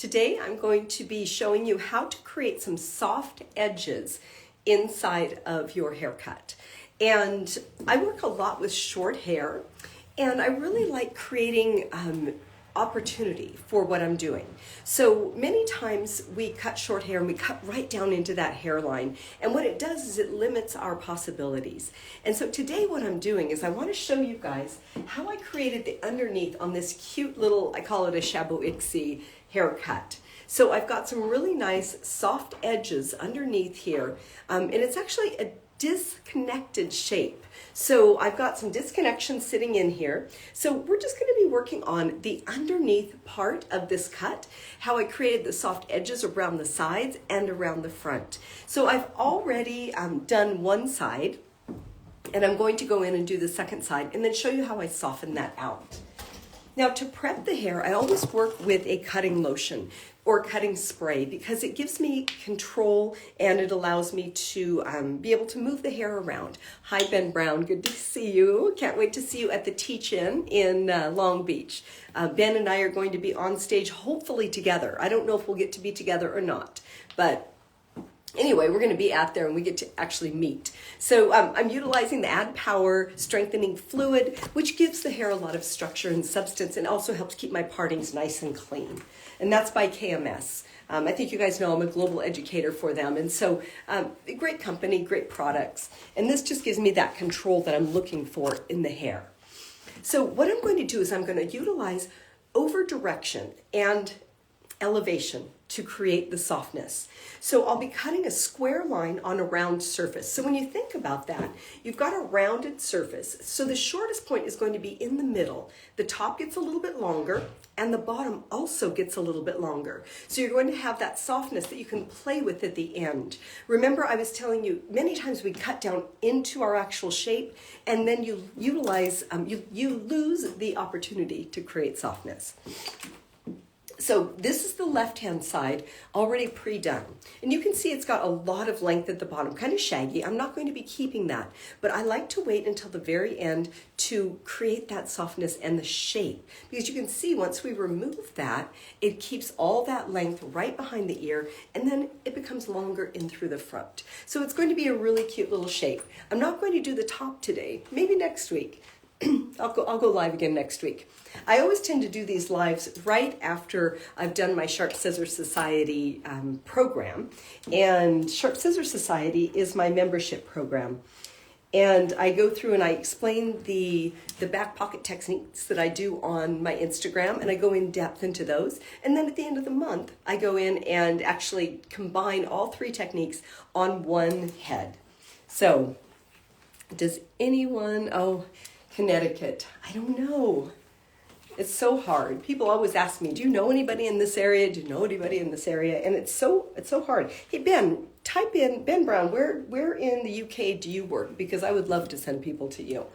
Today I'm going to be showing you how to create some soft edges inside of your haircut. And I work a lot with short hair, and I really like creating opportunity for what I'm doing. So many times we cut short hair and we cut right down into that hairline, and what it does is it limits our possibilities. And so today what I'm doing is I want to show you guys how I created the underneath on this cute little, I call it a Shaboixi haircut. So I've got some really nice soft edges underneath here, and it's actually a disconnected shape. So I've got some disconnection sitting in here. So we're just going to be working on the underneath part of this cut, how I created the soft edges around the sides and around the front. So I've already done one side, and I'm going to go in and do the second side and then show you how I soften that out. Now, to prep the hair, I always work with a cutting lotion or cutting spray because it gives me control and it allows me to be able to move the hair around. Hi, Ben Brown. Good to see you. Can't wait to see you at the Teach-In in Long Beach. Ben and I are going to be on stage, hopefully together. I don't know if we'll get to be together or not, but anyway, we're going to be out there and we get to actually meet. So I'm utilizing the Add Power Strengthening Fluid, which gives the hair a lot of structure and substance and also helps keep my partings nice and clean. And that's by KMS. I think you guys know I'm a global educator for them. And so great company, great products. And this just gives me that control that I'm looking for in the hair. So what I'm going to do is I'm going to utilize over direction and elevation to create the softness. So I'll be cutting a square line on a round surface. So when you think about that, you've got a rounded surface. So the shortest point is going to be in the middle. The top gets a little bit longer and the bottom also gets a little bit longer. So you're going to have that softness that you can play with at the end. Remember, I was telling you, many times we cut down into our actual shape and then you utilize, you lose the opportunity to create softness. So this is the left-hand side already pre-done. And you can see it's got a lot of length at the bottom, kind of shaggy. I'm not going to be keeping that, but I like to wait until the very end to create that softness and the shape. Because you can see once we remove that, it keeps all that length right behind the ear, and then it becomes longer in through the front. So it's going to be a really cute little shape. I'm not going to do the top today, maybe next week. I'll go live again next week. I always tend to do these lives right after I've done my Sharp Scissors Society program. And Sharp Scissors Society is my membership program. And I go through and I explain the back pocket techniques that I do on my Instagram, and I go in depth into those. And then at the end of the month, I go in and actually combine all three techniques on one head. So does anyone, Connecticut, I don't know. It's so hard. People always ask me, do you know anybody in this area? Do you know anybody in this area? And it's so hard. Hey, Ben, type in, Ben Brown, where in the UK do you work? Because I would love to send people to you.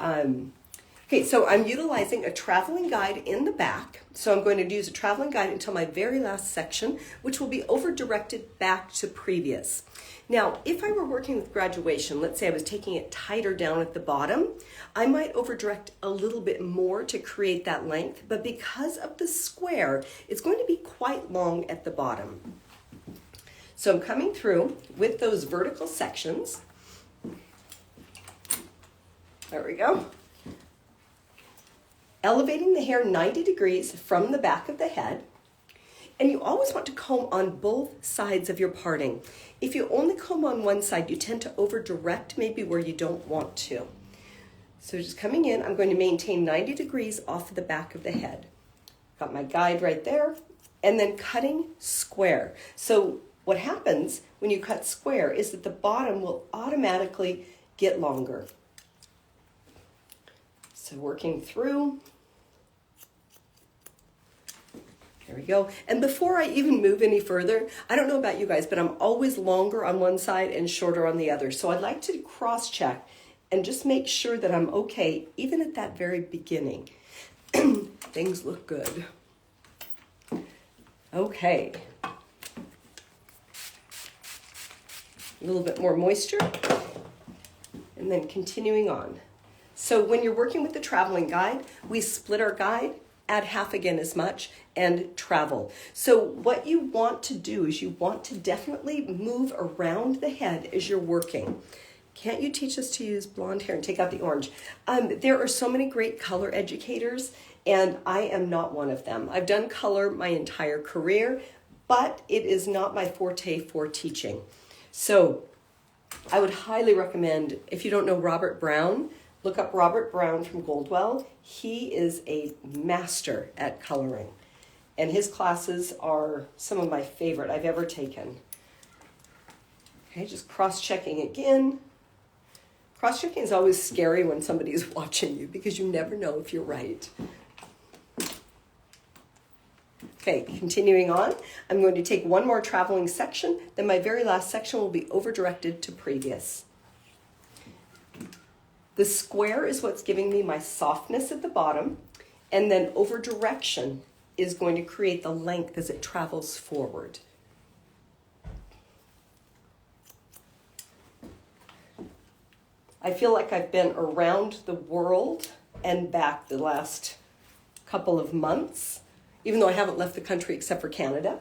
Okay, so I'm utilizing a traveling guide in the back. So I'm going to use a traveling guide until my very last section, which will be over-directed back to previous. Now, if I were working with graduation, let's say I was taking it tighter down at the bottom, I might over-direct a little bit more to create that length, but because of the square, it's going to be quite long at the bottom. So I'm coming through with those vertical sections. There we go. Elevating the hair 90 degrees from the back of the head. And you always want to comb on both sides of your parting. If you only comb on one side, you tend to over-direct maybe where you don't want to. So just coming in, I'm going to maintain 90 degrees off the back of the head. Got my guide right there. And then cutting square. So what happens when you cut square is that the bottom will automatically get longer. So working through. There we go. And before I even move any further, I don't know about you guys, but I'm always longer on one side and shorter on the other. So I'd like to cross-check and just make sure that I'm okay, even at that very beginning. Things look good. Okay. A little bit more moisture. And then continuing on. So when you're working with the traveling guide, we split our guide add half again as much, and travel. So what you want to do is you want to definitely move around the head as you're working. Can't you teach us to use blonde hair and take out the orange? There are so many great color educators, and I am not one of them. I've done color my entire career, but it is not my forte for teaching. So I would highly recommend, if you don't know Robert Brown, look up Robert Brown from Goldwell. He is a master at coloring, and his classes are some of my favorite I've ever taken. Okay, just cross-checking again. Cross-checking is always scary when somebody is watching you because you never know if you're right. Okay, continuing on, I'm going to take one more traveling section, then my very last section will be over-directed to previous. The square is what's giving me my softness at the bottom, and then over-direction is going to create the length as it travels forward. I feel like I've been around the world and back the last couple of months, even though I haven't left the country except for Canada.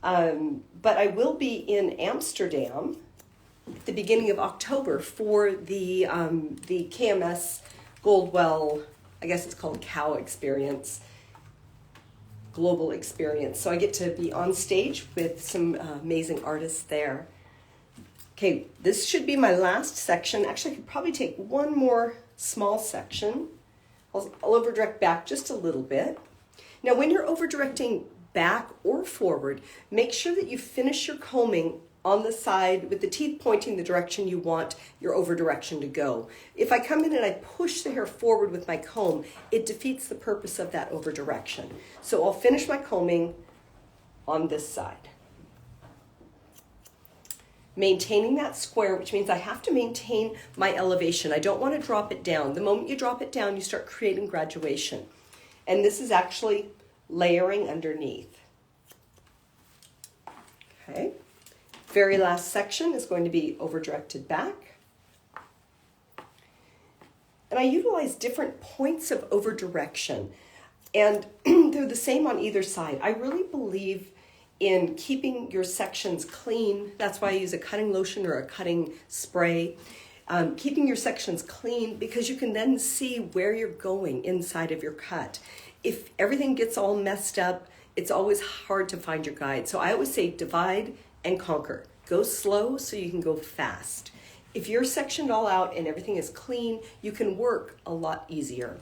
But I will be in Amsterdam at the beginning of October for the KMS Goldwell, I guess it's called COW experience, global experience. So I get to be on stage with some amazing artists there. Okay, this should be my last section. Actually, I could probably take one more small section. I'll over-direct back just a little bit. Now, when you're over-directing back or forward, make sure that you finish your combing on the side with the teeth pointing the direction you want your over-direction to go. If I come in and I push the hair forward with my comb, it defeats the purpose of that over-direction. So I'll finish my combing on this side. Maintaining that square, which means I have to maintain my elevation. I don't want to drop it down. The moment you drop it down, you start creating graduation. And this is actually layering underneath. Okay. Very last section is going to be over-directed back. And I utilize different points of over-direction. And they're the same on either side. I really believe in keeping your sections clean. That's why I use a cutting lotion or a cutting spray. Keeping your sections clean because you can then see where you're going inside of your cut. If everything gets all messed up, it's always hard to find your guide. So I always say divide and conquer. Go slow so you can go fast. If you're sectioned all out and everything is clean, you can work a lot easier.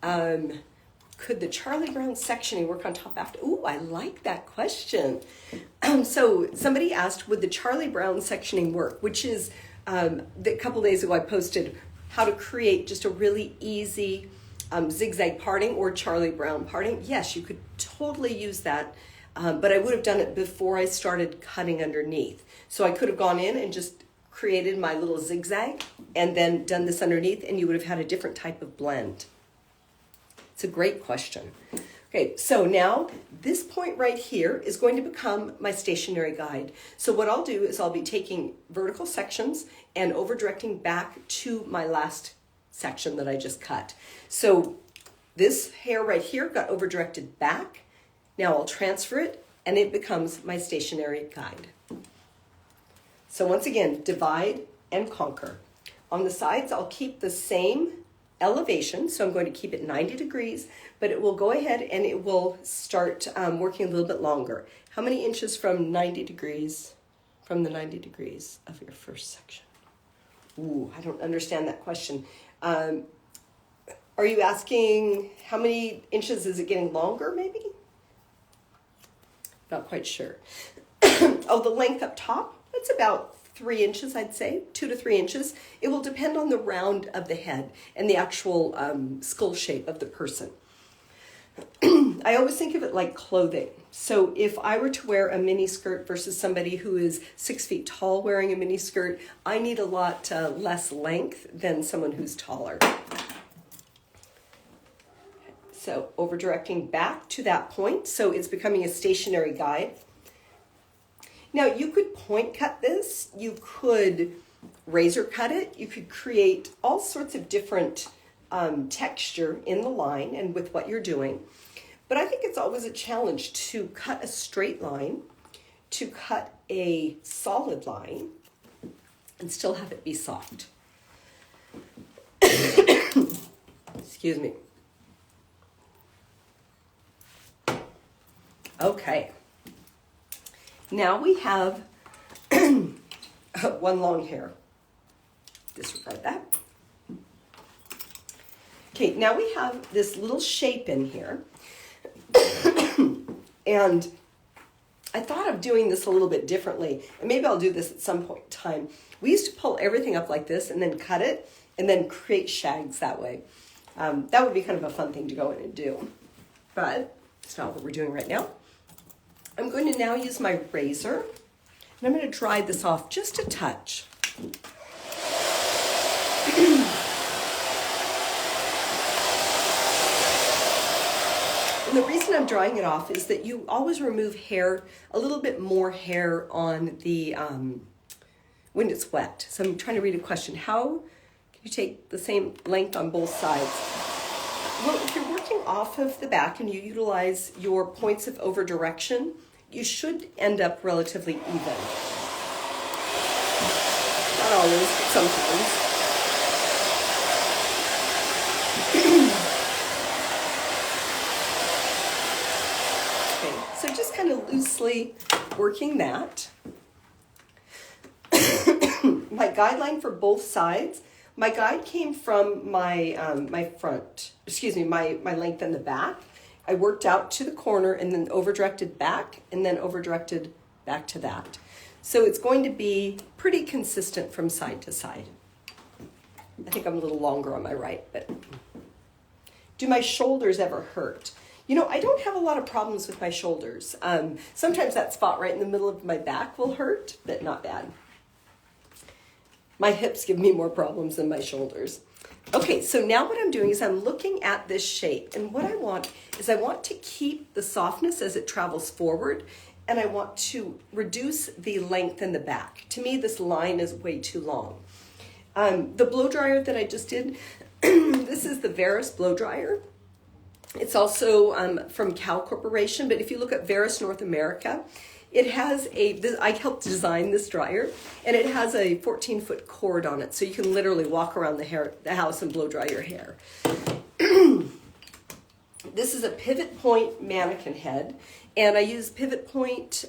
Could the Charlie Brown sectioning work on top after? Ooh, I like that question. So somebody asked, would the Charlie Brown sectioning work? Which is, a couple days ago I posted how to create just a really easy zigzag parting or Charlie Brown parting. Yes, you could totally use that, but I would have done it before I started cutting underneath. So I could have gone in and just created my little zigzag and then done this underneath, and you would have had a different type of blend. It's a great question. Okay, so now this point right here is going to become my stationary guide. So what I'll do is I'll be taking vertical sections and over-directing back to my last section that I just cut. So this hair right here got over-directed back. Now I'll transfer it and it becomes my stationary guide. So once again, divide and conquer. On the sides, I'll keep the same elevation, so I'm going to keep it 90 degrees, but it will go ahead and it will start working a little bit longer. How many inches from 90 degrees, from the 90 degrees of your first section? Ooh, I don't understand that question. Are you asking how many inches is it getting longer, maybe? Not quite sure. Oh, the length up top, it's about 3 inches, I'd say, 2 to 3 inches. It will depend on the round of the head and the actual skull shape of the person. I always think of it like clothing. So if I were to wear a mini skirt versus somebody who is 6 feet tall wearing a mini skirt, I need a lot less length than someone who's taller. So over directing back to that point, so it's becoming a stationary guide. Now you could point cut this, you could razor cut it, you could create all sorts of different texture in the line and with what you're doing. But I think it's always a challenge to cut a straight line, to cut a solid line, and still have it be soft. Excuse me. Okay. Now we have one long hair. Disregard that. Okay, now we have this little shape in here. And I thought of doing this a little bit differently, and maybe I'll do this at some point in time. We used to pull everything up like this and then cut it and then create shags that way. That would be kind of a fun thing to go in and do, but it's not what we're doing right now. I'm going to now use my razor, and I'm going to dry this off just a touch. And the reason I'm drying it off is that you always remove hair, a little bit more hair on the, when it's wet. So I'm trying to read a question. How can you take the same length on both sides? Well, if you're working off of the back and you utilize your points of over direction, you should end up relatively even. Not always, but sometimes. So just kind of loosely working that. My guideline for both sides, my guide came from my my length in the back. I worked out to the corner and then over-directed back and then over-directed back to that. So it's going to be pretty consistent from side to side. I think I'm a little longer on my right, but do my shoulders ever hurt? You know, I don't have a lot of problems with my shoulders. Sometimes that spot right in the middle of my back will hurt, but not bad. My hips give me more problems than my shoulders. Okay, so now what I'm doing is I'm looking at this shape, and what I want is I want to keep the softness as it travels forward, and I want to reduce the length in the back. To me, this line is way too long. The blow dryer that I just did, this is the Veris blow dryer. It's also from Cal Corporation, but if you look at Veris North America, it has I helped design this dryer, and it has a 14-foot cord on it, so you can literally walk around the house and blow dry your hair. This is a pivot point mannequin head, and I use pivot point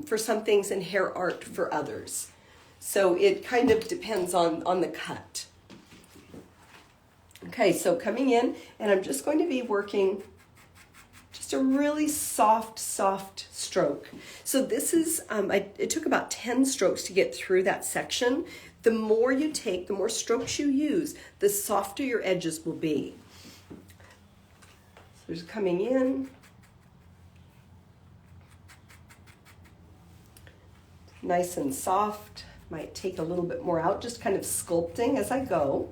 for some things and hair art for others. So it kind of depends on the cut. Okay, so coming in, and I'm just going to be working just a really soft stroke. So this is, it took about 10 strokes to get through that section. The more you take, the more strokes you use, the softer your edges will be. So just coming in. Nice and soft. Might take a little bit more out, just kind of sculpting as I go.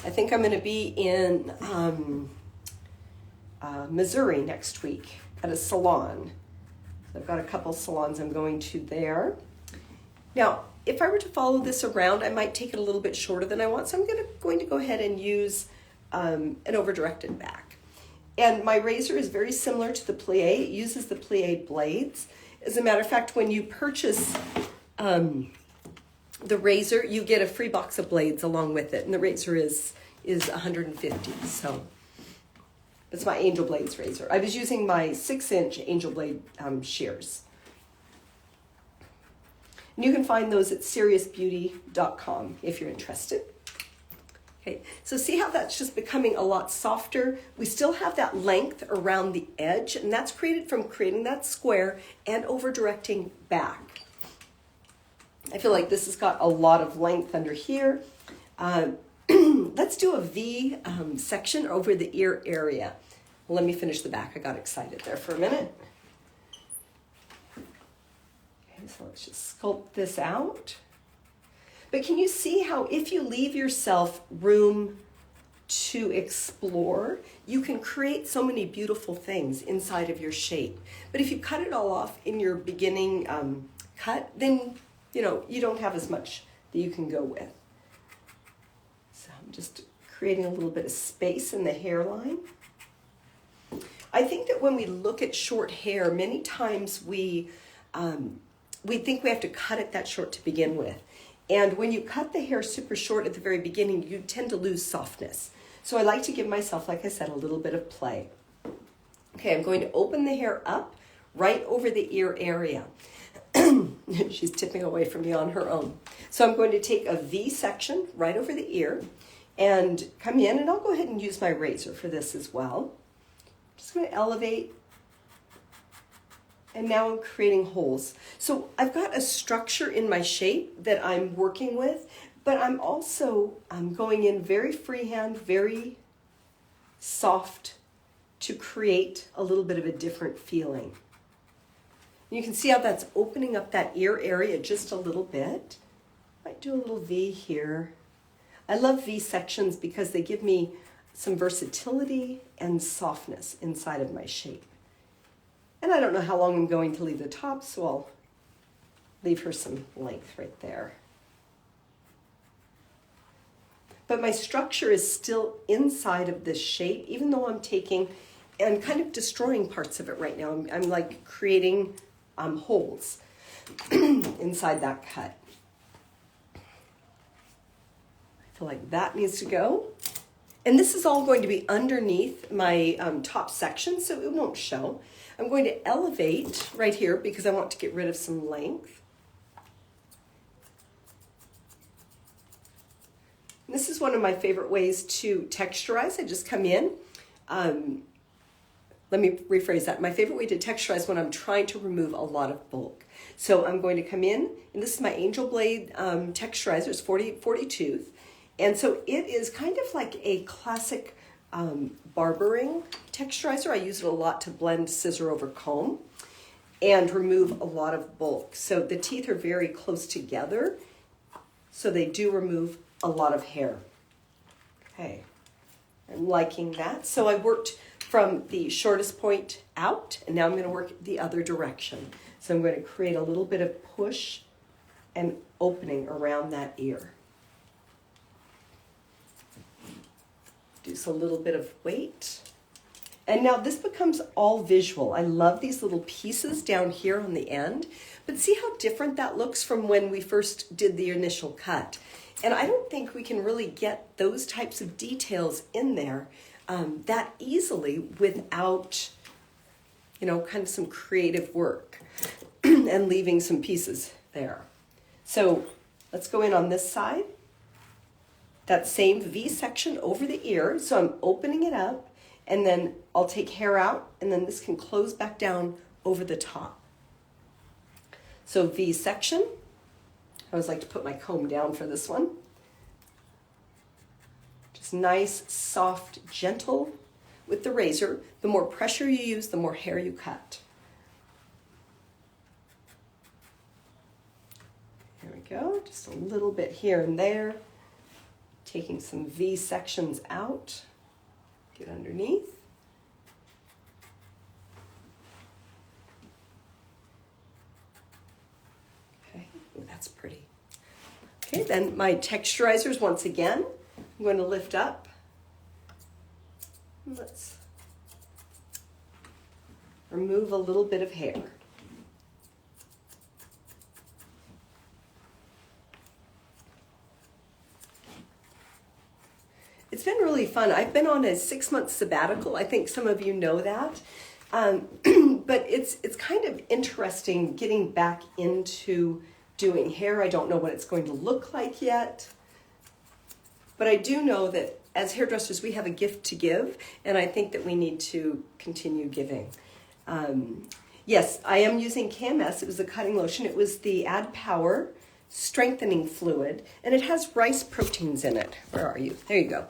I think I'm going to be in Missouri next week at a salon. So I've got a couple salons I'm going to there. Now, if I were to follow this around, I might take it a little bit shorter than I want, so I'm going to go ahead and use an over-directed back. And my razor is very similar to the plie. It uses the plie blades. As a matter of fact, when you purchase the razor, you get a free box of blades along with it, and the razor is $150. So it's my Angel Blades razor. I was using my 6-inch Angel Blade shears. And you can find those at seriousbeauty.com if you're interested. Okay, so see how that's just becoming a lot softer? We still have that length around the edge, and that's created from creating that square and over-directing back. I feel like this has got a lot of length under here. Let's do a V section over the ear area. Well, let me finish the back. I got excited there for a minute. Okay, so let's just sculpt this out. But can you see how if you leave yourself room to explore, you can create so many beautiful things inside of your shape. But if you cut it all off in your beginning cut, then you don't have as much that you can go with. So I'm just creating a little bit of space in the hairline. I think that when we look at short hair, many times we think we have to cut it that short to begin with. And when you cut the hair super short at the very beginning, you tend to lose softness. So I like to give myself, like I said, a little bit of play. Okay, I'm going to open the hair up right over the ear area. She's tipping away from me on her own. So I'm going to take a V section right over the ear and come in, and I'll go ahead and use my razor for this as well. Just going to elevate, and now I'm creating holes. So I've got a structure in my shape that I'm working with, but I'm going in very freehand, very soft to create a little bit of a different feeling. You can see how that's opening up that ear area just a little bit. Might do a little V here. I love V sections because they give me some versatility and softness inside of my shape. And I don't know how long I'm going to leave the top, so I'll leave her some length right there. But my structure is still inside of this shape, even though I'm taking and kind of destroying parts of it right now. I'm like creating holes inside that cut. I feel like that needs to go. And this is all going to be underneath my top section, so it won't show. I'm going to elevate right here because I want to get rid of some length. And this is one of my favorite ways to texturize. I just come in. Let me rephrase that. My favorite way to texturize when I'm trying to remove a lot of bulk. So I'm going to come in, and this is my Angel Blade texturizer. It's 40 tooth. And so it is kind of like a classic barbering texturizer. I use it a lot to blend scissor over comb and remove a lot of bulk. So the teeth are very close together, so they do remove a lot of hair. Okay, I'm liking that. So I worked from the shortest point out, and now I'm going to work the other direction. So I'm going to create a little bit of push and opening around that ear. Do a little bit of weight. And now this becomes all visual. I love these little pieces down here on the end, but see how different that looks from when we first did the initial cut. And I don't think we can really get those types of details in there that easily without, kind of some creative work and leaving some pieces there. So let's go in on this side. That same V section over the ear. So I'm opening it up, and then I'll take hair out, and then this can close back down over the top. So V section. I always like to put my comb down for this one. Just nice, soft, gentle with the razor. The more pressure you use, the more hair you cut. There we go. Just a little bit here and there. Taking some V sections out. Get underneath. Okay, ooh, that's pretty. Okay, then my texturizers once again. I'm going to lift up. Let's remove a little bit of hair. It's been really fun. I've been on a 6-month sabbatical. I think some of you know that. But it's kind of interesting getting back into doing hair. I don't know what it's going to look like yet. But I do know that as hairdressers, we have a gift to give, and I think that we need to continue giving. Yes, I am using KMS. It was a cutting lotion. It was the Add Power strengthening fluid, and it has rice proteins in it. Where are you? There you go.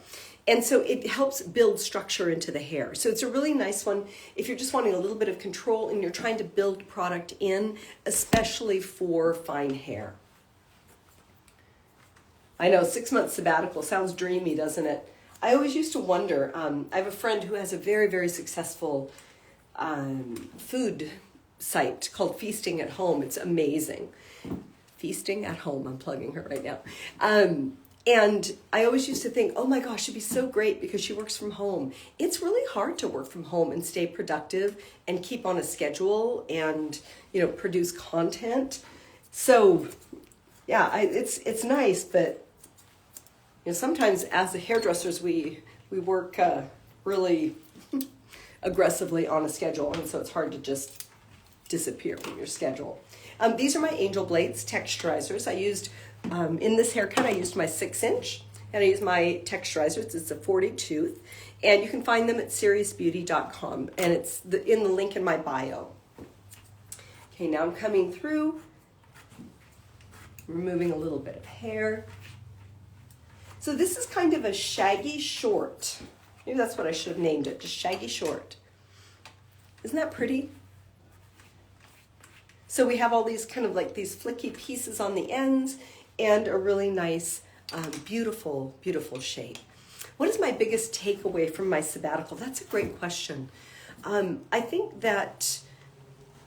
And so it helps build structure into the hair. So it's a really nice one if you're just wanting a little bit of control and you're trying to build product in, especially for fine hair. I know 6-month sabbatical sounds dreamy, doesn't it? I always used to wonder, I have a friend who has a very, very successful food site called Feasting at Home. It's amazing. Feasting at Home, I'm plugging her right now. And I always used to think, oh my gosh, it'd be so great because she works from home. It's really hard to work from home and stay productive and keep on a schedule and, produce content. So yeah, it's nice, but sometimes as the hairdressers, we work really aggressively on a schedule, and so it's hard to just disappear from your schedule. These are my angel blades, texturizers. I used, in this haircut, I used my 6-inch, and I used my texturizers. It's a 40 tooth, and you can find them at seriousbeauty.com, and it's in the link in my bio. Okay, now I'm coming through, removing a little bit of hair. So this is kind of a shaggy short. Maybe that's what I should have named it, just shaggy short. Isn't that pretty? So we have all these kind of like these flicky pieces on the ends and a really nice, beautiful, beautiful shape. What is my biggest takeaway from my sabbatical? That's a great question. I think that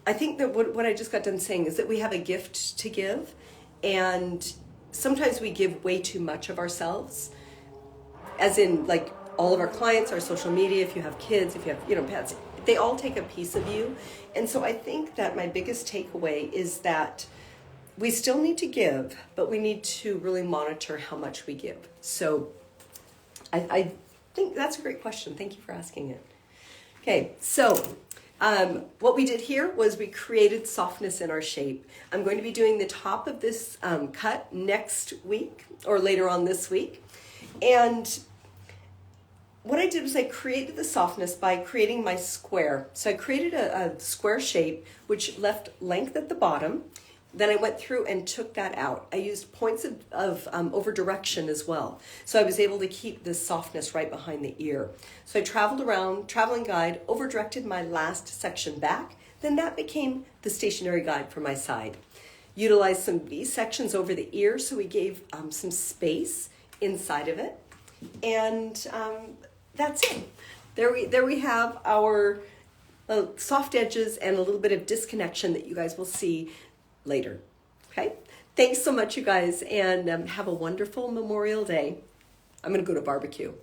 what I just got done saying is that we have a gift to give, and sometimes we give way too much of ourselves, as in like all of our clients, our social media, if you have kids, if you have, pets, they all take a piece of you. And so I think that my biggest takeaway is that we still need to give, but we need to really monitor how much we give. So I think that's a great question. Thank you for asking it. Okay, so what we did here was we created softness in our shape. I'm going to be doing the top of this cut next week or later on this week. And what I did was I created the softness by creating my square. So I created a square shape which left length at the bottom. Then I went through and took that out. I used points of over direction as well. So I was able to keep this softness right behind the ear. So I traveled around, traveling guide, over directed my last section back. Then that became the stationary guide for my side. Utilized some V sections over the ear, so we gave some space inside of it. And that's it. There we have our soft edges and a little bit of disconnection that you guys will see later. Okay? Thanks so much, you guys, and have a wonderful Memorial Day. I'm going to go to barbecue.